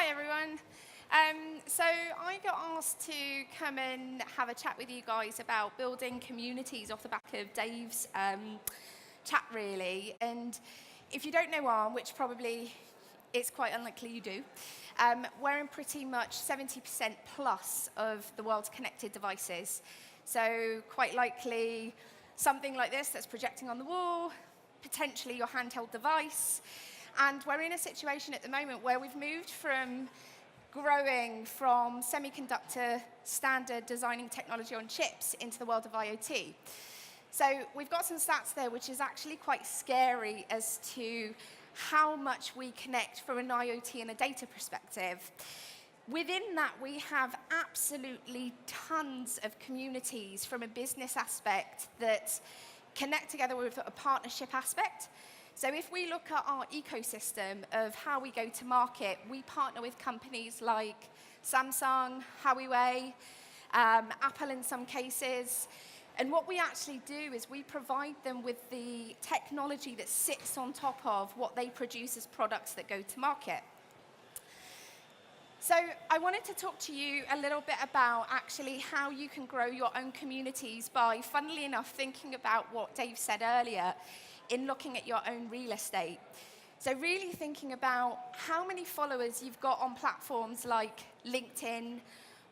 Hi everyone. So I got asked to come and have a chat with you guys about building communities off the back of Dave's chat really. And if you don't know ARM, which probably it's quite unlikely you do, we're in pretty much 70% plus of the world's connected devices. So quite likely something like this that's projecting on the wall, potentially your handheld device. And we're in a situation at the moment where we've moved from growing from semiconductor standard designing technology on chips into the world of IoT. So we've got some stats there which is actually quite scary as to how much we connect from an IoT and a data perspective. Within that, we have absolutely tons of communities from a business aspect that connect together with a partnership aspect. So if we look at our ecosystem of how we go to market, we partner with companies like Samsung, Huawei, Apple in some cases. And what we actually do is we provide them with the technology that sits on top of what they produce as products that go to market. So I wanted to talk to you a little bit about actually how you can grow your own communities by, funnily enough, thinking about what Dave said earlier in looking at your own real estate. So really thinking about how many followers you've got on platforms like LinkedIn,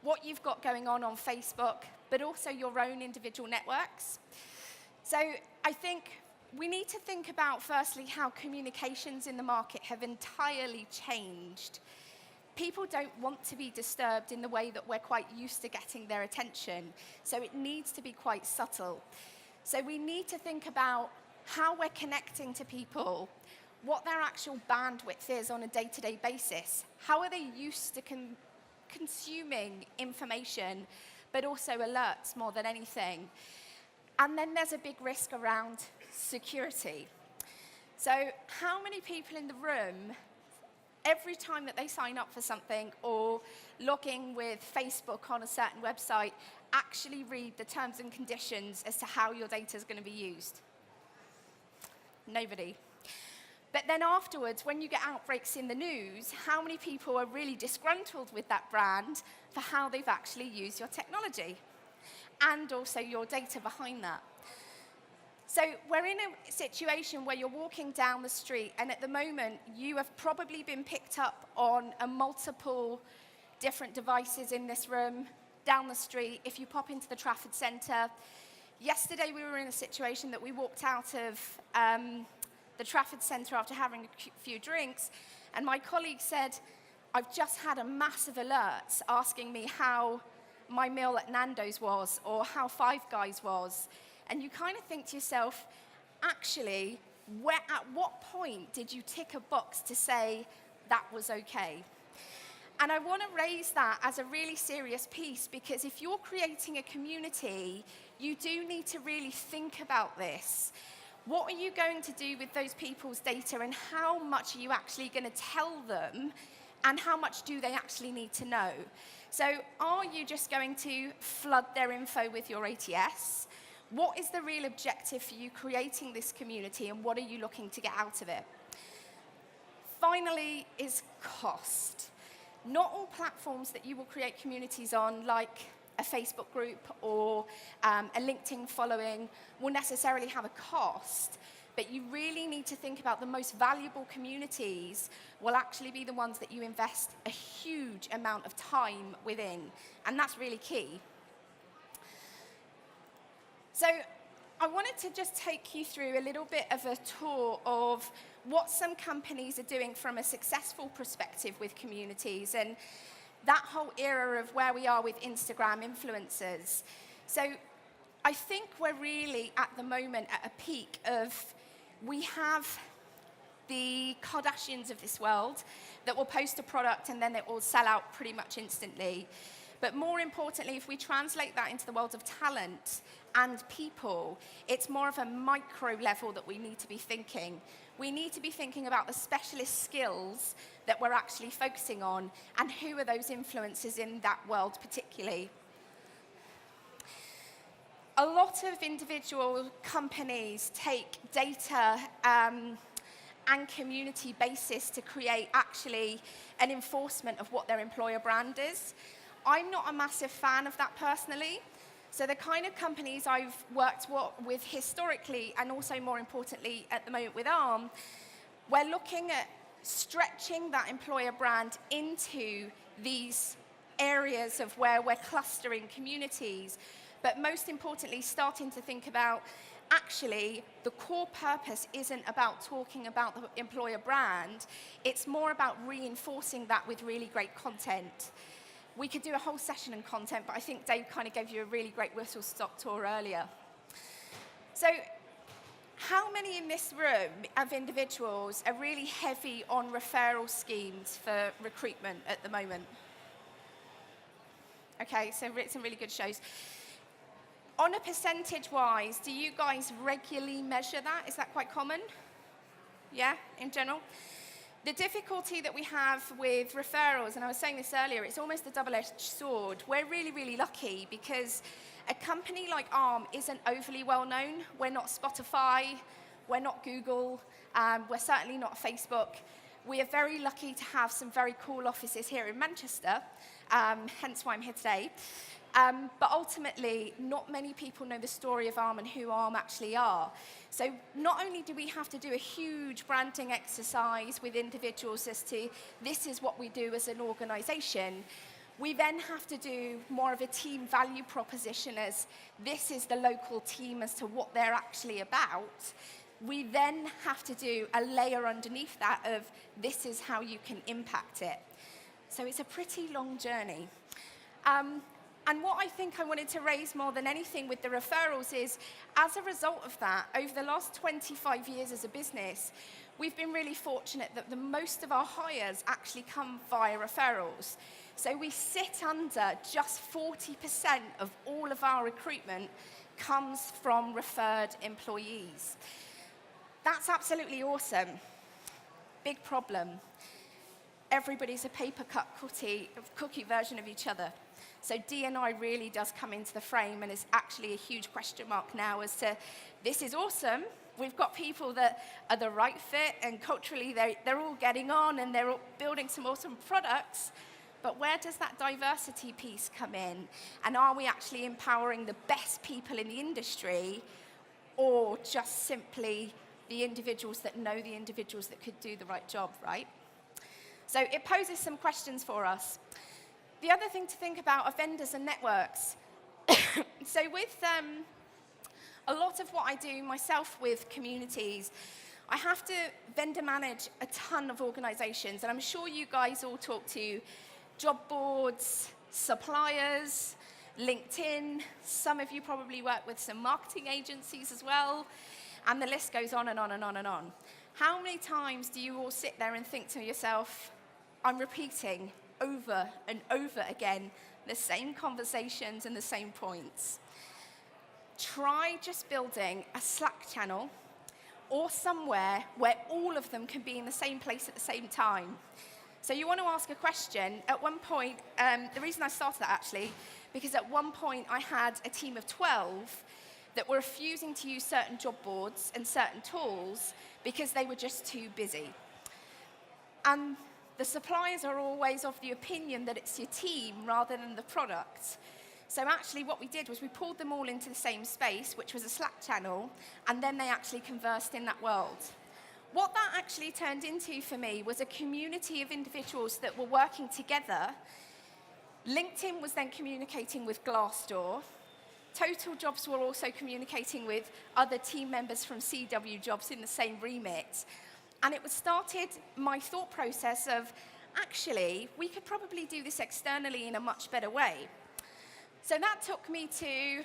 what you've got going on Facebook, but also your own individual networks. So I think we need to think about, firstly, how communications in the market have entirely changed. People don't want to be disturbed in the way that we're quite used to getting their attention. So it needs to be quite subtle. So we need to think about how we're connecting to people, what their actual bandwidth is on a day-to-day basis, how are they used to consuming information, but also alerts more than anything. And then there's a big risk around security. So how many people in the room, every time that they sign up for something or log in with Facebook on a certain website, actually read the terms and conditions as to how your data is going to be used? Nobody. But then afterwards, when you get outbreaks in the news, how many people are really disgruntled with that brand for how they've actually used your technology and also your data behind that? So we're in a situation where you're walking down the street, and at the moment, you have probably been picked up on multiple different devices in this room, down the street, if you pop into the Trafford Centre. Yesterday, we were in a situation that we walked out of the Trafford Centre after having a few drinks, and my colleague said, I've just had a massive alert asking me how my meal at Nando's was or how Five Guys was. And you kind of think to yourself, actually, at what point did you tick a box to say that was okay? And I want to raise that as a really serious piece, because if you're creating a community, you do need to really think about this. What are you going to do with those people's data, and how much are you actually going to tell them, and how much do they actually need to know? So are you just going to flood their info with your ATS? What is the real objective for you creating this community, and what are you looking to get out of it? Finally is cost. Not all platforms that you will create communities on, like a Facebook group or a LinkedIn following, will necessarily have a cost, but you really need to think about the most valuable communities will actually be the ones that you invest a huge amount of time within, and that's really key. So I wanted to just take you through a little bit of a tour of what some companies are doing from a successful perspective with communities, and that whole era of where we are with Instagram influencers. So I think we're really at the moment at a peak of, we have the Kardashians of this world that will post a product and then it will sell out pretty much instantly. But more importantly, if we translate that into the world of talent and people, it's more of a micro level that we need to be thinking. We need to be thinking about the specialist skills that we're actually focusing on, and who are those influencers in that world particularly. A lot of individual companies take data and community basis to create actually an enforcement of what their employer brand is. I'm not a massive fan of that personally. So the kind of companies I've worked with historically, and also more importantly at the moment with ARM, we're looking at stretching that employer brand into these areas of where we're clustering communities, but most importantly, starting to think about actually the core purpose isn't about talking about the employer brand, it's more about reinforcing that with really great content. We could do a whole session on content, but I think Dave kind of gave you a really great whistle-stop tour earlier. So how many in this room of individuals are really heavy on referral schemes for recruitment at the moment? Okay, so some really good shows. On a percentage-wise, do you guys regularly measure that? Is that quite common? Yeah, in general? The difficulty that we have with referrals, and I was saying this earlier, it's almost a double-edged sword. We're really, really lucky because a company like ARM isn't overly well-known. We're not Spotify, we're not Google, we're certainly not Facebook. We are very lucky to have some very cool offices here in Manchester, hence why I'm here today. But ultimately, not many people know the story of ARM and who ARM actually are. So not only do we have to do a huge branding exercise with individuals as to this is what we do as an organization, we then have to do more of a team value proposition as this is the local team as to what they're actually about. We then have to do a layer underneath that of this is how you can impact it. So it's a pretty long journey. And what I think I wanted to raise more than anything with the referrals is, as a result of that, over the last 25 years as a business, we've been really fortunate that the most of our hires actually come via referrals. So we sit under just 40% of all of our recruitment comes from referred employees. That's absolutely awesome. Big problem. Everybody's a paper-cut cookie version of each other. So D&I really does come into the frame and is actually a huge question mark now as to, this is awesome, we've got people that are the right fit and culturally they're all getting on and they're all building some awesome products, but where does that diversity piece come in? And are we actually empowering the best people in the industry or just simply the individuals that know the individuals that could do the right job, right? So it poses some questions for us. The other thing to think about are vendors and networks. So with a lot of what I do myself with communities, I have to vendor manage a ton of organizations, and I'm sure you guys all talk to job boards, suppliers, LinkedIn, some of you probably work with some marketing agencies as well, and the list goes on and on and on and on. How many times do you all sit there and think to yourself, I'm repeating over and over again the same conversations and the same points? Try just building a Slack channel or somewhere where all of them can be in the same place at the same time. So you want to ask a question. At one point, the reason I started that actually, because at one point I had a team of 12 that were refusing to use certain job boards and certain tools because they were just too busy. And the suppliers are always of the opinion that it's your team rather than the product. So actually what we did was we pulled them all into the same space, which was a Slack channel, and then they actually conversed in that world. What that actually turned into for me was a community of individuals that were working together. LinkedIn was then communicating with Glassdoor. Total Jobs were also communicating with other team members from CW Jobs in the same remit. And it started my thought process of, actually, we could probably do this externally in a much better way. So that took me to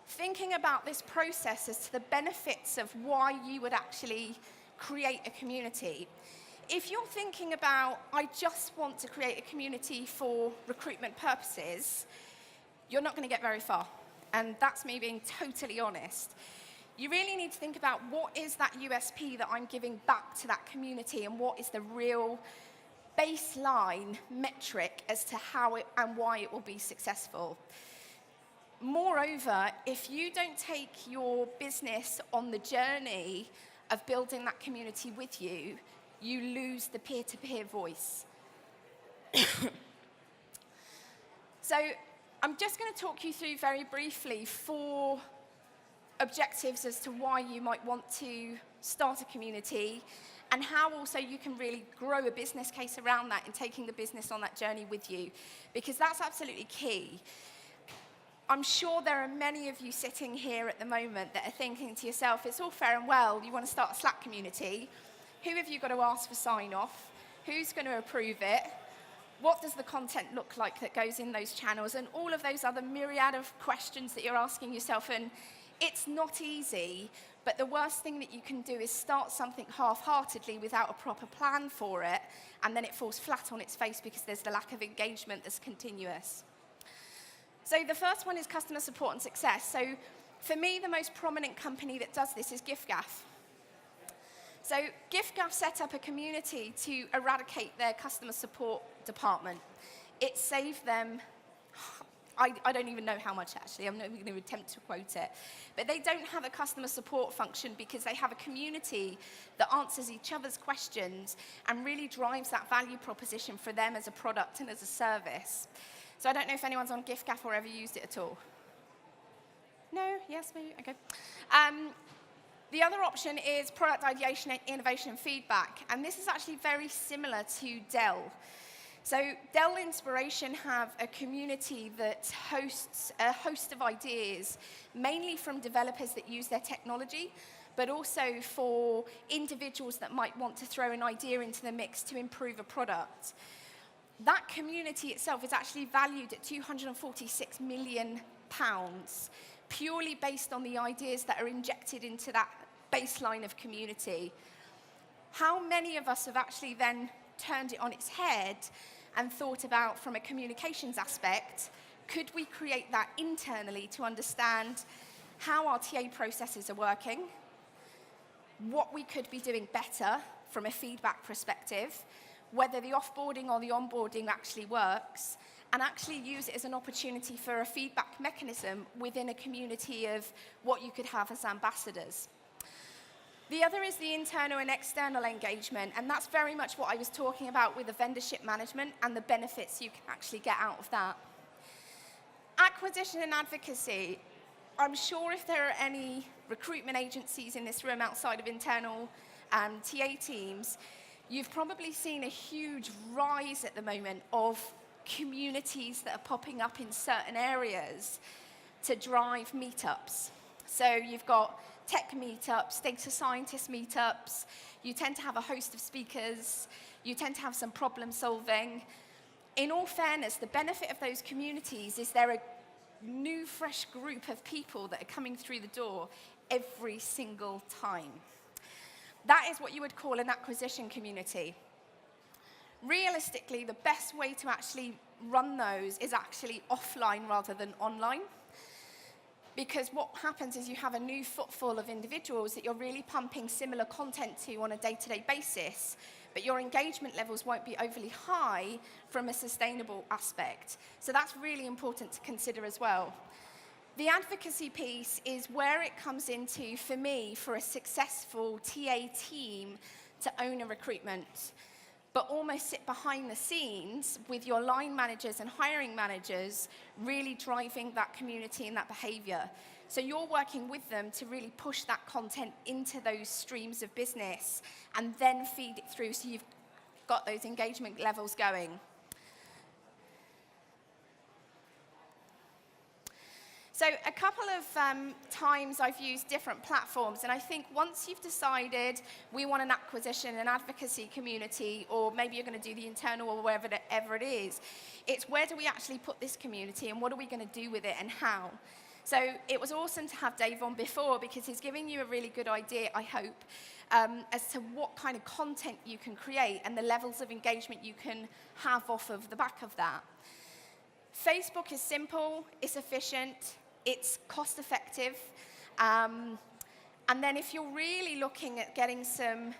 thinking about this process as to the benefits of why you would actually create a community. If you're thinking about, I just want to create a community for recruitment purposes, you're not going to get very far. And that's me being totally honest. You really need to think about what is that USP that I'm giving back to that community and what is the real baseline metric as to how it and why it will be successful. Moreover, if you don't take your business on the journey of building that community with you, you lose the peer-to-peer voice. So I'm just going to talk you through very briefly 4 objectives as to why you might want to start a community and how also you can really grow a business case around that and taking the business on that journey with you, because that's absolutely key. I'm sure there are many of you sitting here at the moment that are thinking to yourself, it's all fair and well, you want to start a Slack community. Who have you got to ask for sign-off? Who's going to approve it? What does the content look like that goes in those channels? And all of those other myriad of questions that you're asking yourself. And it's not easy, but the worst thing that you can do is start something half-heartedly without a proper plan for it, and then it falls flat on its face because there's the lack of engagement that's continuous. So the first one is customer support and success. So for me, the most prominent company that does this is giffgaff. So giffgaff set up a community to eradicate their customer support department. It saved them, I don't even know how much actually, I'm not even going to attempt to quote it. But they don't have a customer support function because they have a community that answers each other's questions and really drives that value proposition for them as a product and as a service. So I don't know if anyone's on giffgaff or ever used it at all. No? Yes? Maybe? Okay. The other option is product ideation, innovation, and feedback. And this is actually very similar to Dell. So Dell Inspiration have a community that hosts a host of ideas, mainly from developers that use their technology, but also for individuals that might want to throw an idea into the mix to improve a product. That community itself is actually valued at £246 million, purely based on the ideas that are injected into that baseline of community. How many of us have actually then turned it on its head and thought about, from a communications aspect, could we create that internally to understand how our TA processes are working, what we could be doing better from a feedback perspective, whether the offboarding or the onboarding actually works, and actually use it as an opportunity for a feedback mechanism within a community of what you could have as ambassadors. The other is the internal and external engagement, and that's very much what I was talking about with the vendorship management and the benefits you can actually get out of that. Acquisition and advocacy. I'm sure if there are any recruitment agencies in this room outside of internal TA teams, you've probably seen a huge rise at the moment of communities that are popping up in certain areas to drive meetups. So you've got tech meetups, data scientist meetups, you tend to have a host of speakers, you tend to have some problem solving. In all fairness, the benefit of those communities is they're a new, fresh group of people that are coming through the door every single time. That is what you would call an acquisition community. Realistically, the best way to actually run those is actually offline rather than online. Because what happens is you have a new footfall of individuals that you're really pumping similar content to on a day-to-day basis, but your engagement levels won't be overly high from a sustainable aspect. So that's really important to consider as well. The advocacy piece is where it comes into, for me, for a successful TA team to own a recruitment, but almost sit behind the scenes with your line managers and hiring managers really driving that community and that behavior. So you're working with them to really push that content into those streams of business and then feed it through so you've got those engagement levels going. So a couple of times I've used different platforms, and I think once you've decided we want an acquisition and advocacy community, or maybe you're going to do the internal or wherever it is, it's where do we actually put this community and what are we going to do with it and how? So it was awesome to have Dave on before because he's giving you a really good idea, I hope, as to what kind of content you can create and the levels of engagement you can have off of the back of that. Facebook is simple, it's efficient, it's cost effective, and then if you're really looking at getting some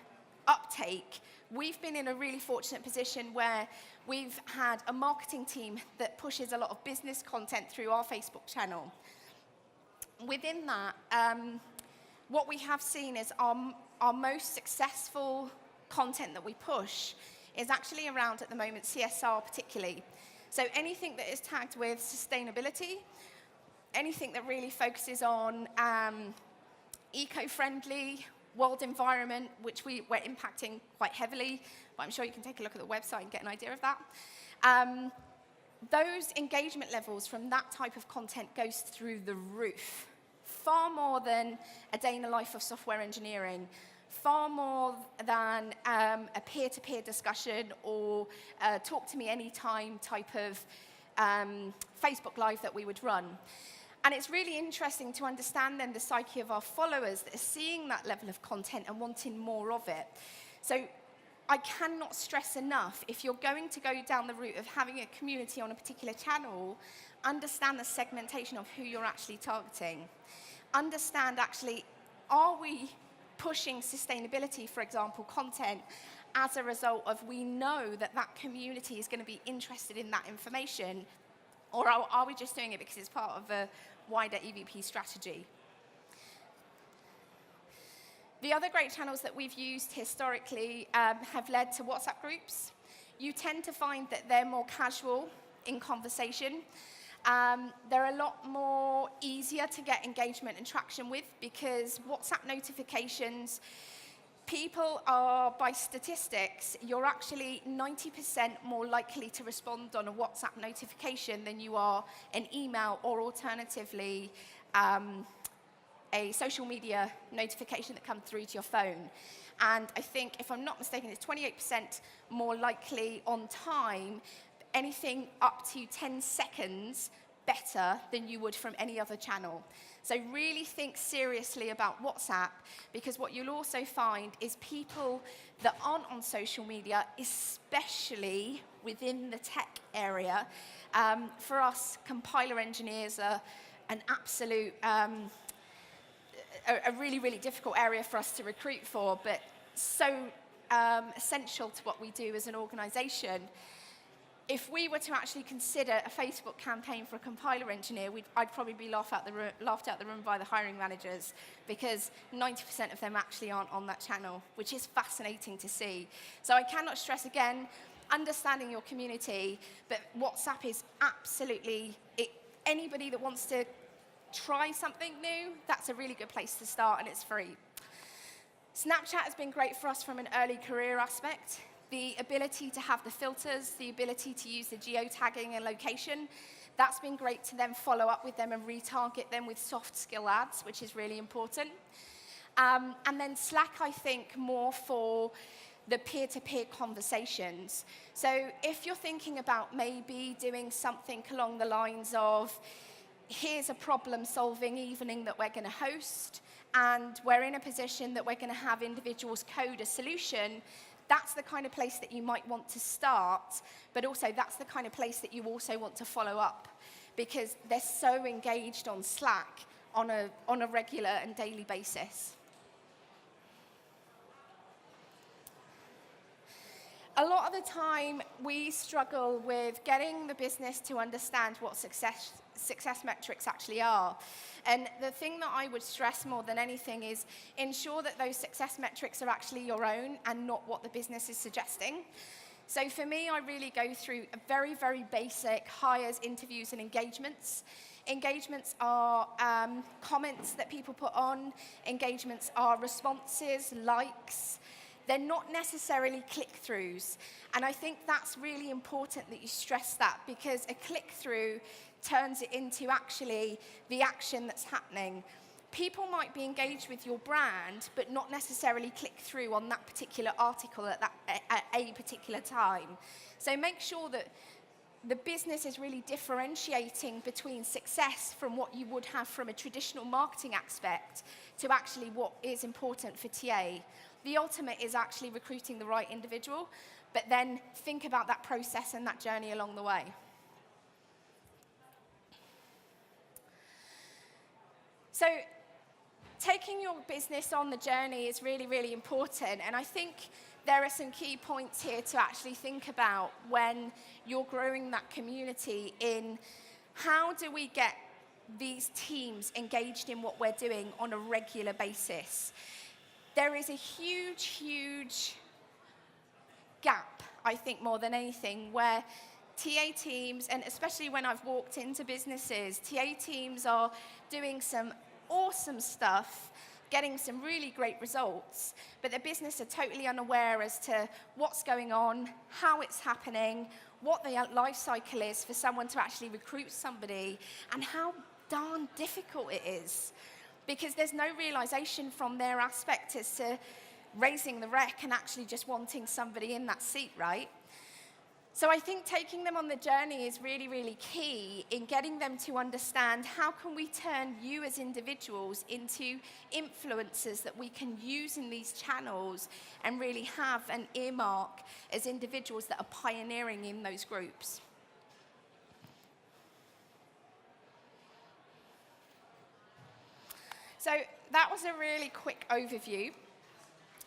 uptake, we've been in a really fortunate position where we've had a marketing team that pushes a lot of business content through our Facebook channel. Within that, what we have seen is our most successful content that we push is actually around, at the moment, CSR particularly. So anything that is tagged with sustainability, anything that really focuses on eco-friendly, world environment, which we're impacting quite heavily, but I'm sure you can take a look at the website and get an idea of that. Those engagement levels from that type of content goes through the roof, far more than a day in the life of software engineering, far more than a peer-to-peer discussion or talk to me anytime type of Facebook Live that we would run. And it's really interesting to understand then the psyche of our followers that are seeing that level of content and wanting more of it. So I cannot stress enough, if you're going to go down the route of having a community on a particular channel, understand the segmentation of who you're actually targeting. Understand actually, are we pushing sustainability, for example, content, as a result of we know that that community is going to be interested in that information, or are we just doing it because it's part of a wider EVP strategy? The other great channels that we've used historically have led to WhatsApp groups. You tend to find that they're more casual in conversation. They're a lot more easier to get engagement and traction with because WhatsApp notifications, people are, by statistics, you're actually 90% more likely to respond on a WhatsApp notification than you are an email or alternatively a social media notification that comes through to your phone. And I think, if I'm not mistaken, it's 28% more likely on time, anything up to 10 seconds better than you would from any other channel. So really think seriously about WhatsApp, because what you'll also find is people that aren't on social media, especially within the tech area, for us, compiler engineers are an absolute, a really, really difficult area for us to recruit for, but so essential to what we do as an organization. If we were to actually consider a Facebook campaign for a compiler engineer, I'd probably be laughed out the room by the hiring managers, because 90% of them actually aren't on that channel, which is fascinating to see. So I cannot stress again, understanding your community, but WhatsApp is absolutely, anybody that wants to try something new, that's a really good place to start, and it's free. Snapchat has been great for us from an early career aspect. The ability to have the filters, the ability to use the geotagging and location, that's been great to then follow up with them and retarget them with soft skill ads, which is really important. And then Slack, I think, more for the peer-to-peer conversations. So if you're thinking about maybe doing something along the lines of, here's a problem-solving evening that we're going to host, and we're in a position that we're going to have individuals code a solution, that's the kind of place that you might want to start, but also that's the kind of place that you also want to follow up, because they're so engaged on Slack on a regular and daily basis. A lot of the time, we struggle with getting the business to understand what success metrics actually are. And the thing that I would stress more than anything is ensure that those success metrics are actually your own and not what the business is suggesting. So for me, I really go through a very, very basic hires, interviews, and engagements. Engagements are comments that people put on. Engagements are responses, likes. They're not necessarily click-throughs. And I think that's really important that you stress that, because a click-through turns it into actually the action that's happening. People might be engaged with your brand, but not necessarily click through on that particular article at a particular time. So make sure that the business is really differentiating between success from what you would have from a traditional marketing aspect to actually what is important for TA. The ultimate is actually recruiting the right individual, but then think about that process and that journey along the way. So taking your business on the journey is really, really important, and I think there are some key points here to actually think about when you're growing that community in how do we get these teams engaged in what we're doing on a regular basis. There is a huge, huge gap, I think, more than anything, where TA teams, and especially when I've walked into businesses, TA teams are doing some awesome stuff, getting some really great results, but the business are totally unaware as to what's going on, how it's happening, what the life cycle is for someone to actually recruit somebody, and how darn difficult it is. Because there's no realization from their aspect as to raising the rec and actually just wanting somebody in that seat, right? So I think taking them on the journey is really, really key in getting them to understand how can we turn you as individuals into influencers that we can use in these channels and really have an earmark as individuals that are pioneering in those groups. So that was a really quick overview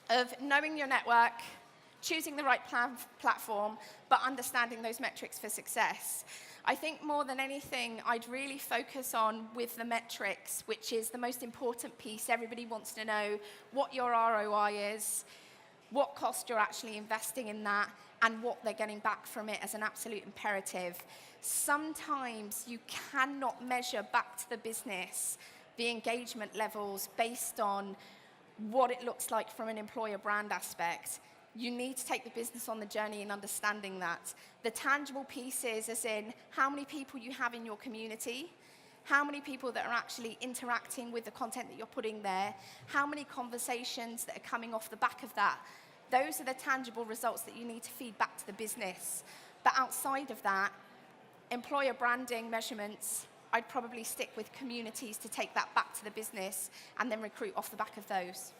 of knowing your network, choosing the right platform, but understanding those metrics for success. I think more than anything, I'd really focus on with the metrics, which is the most important piece. Everybody wants to know what your ROI is, what cost you're actually investing in that, and what they're getting back from it as an absolute imperative. Sometimes you cannot measure back to the business the engagement levels based on what it looks like from an employer brand aspect. You need to take the business on the journey in understanding that. The tangible pieces, as in how many people you have in your community, how many people that are actually interacting with the content that you're putting there, how many conversations that are coming off the back of that. Those are the tangible results that you need to feed back to the business. But outside of that, employer branding measurements, I'd probably stick with communities to take that back to the business and then recruit off the back of those.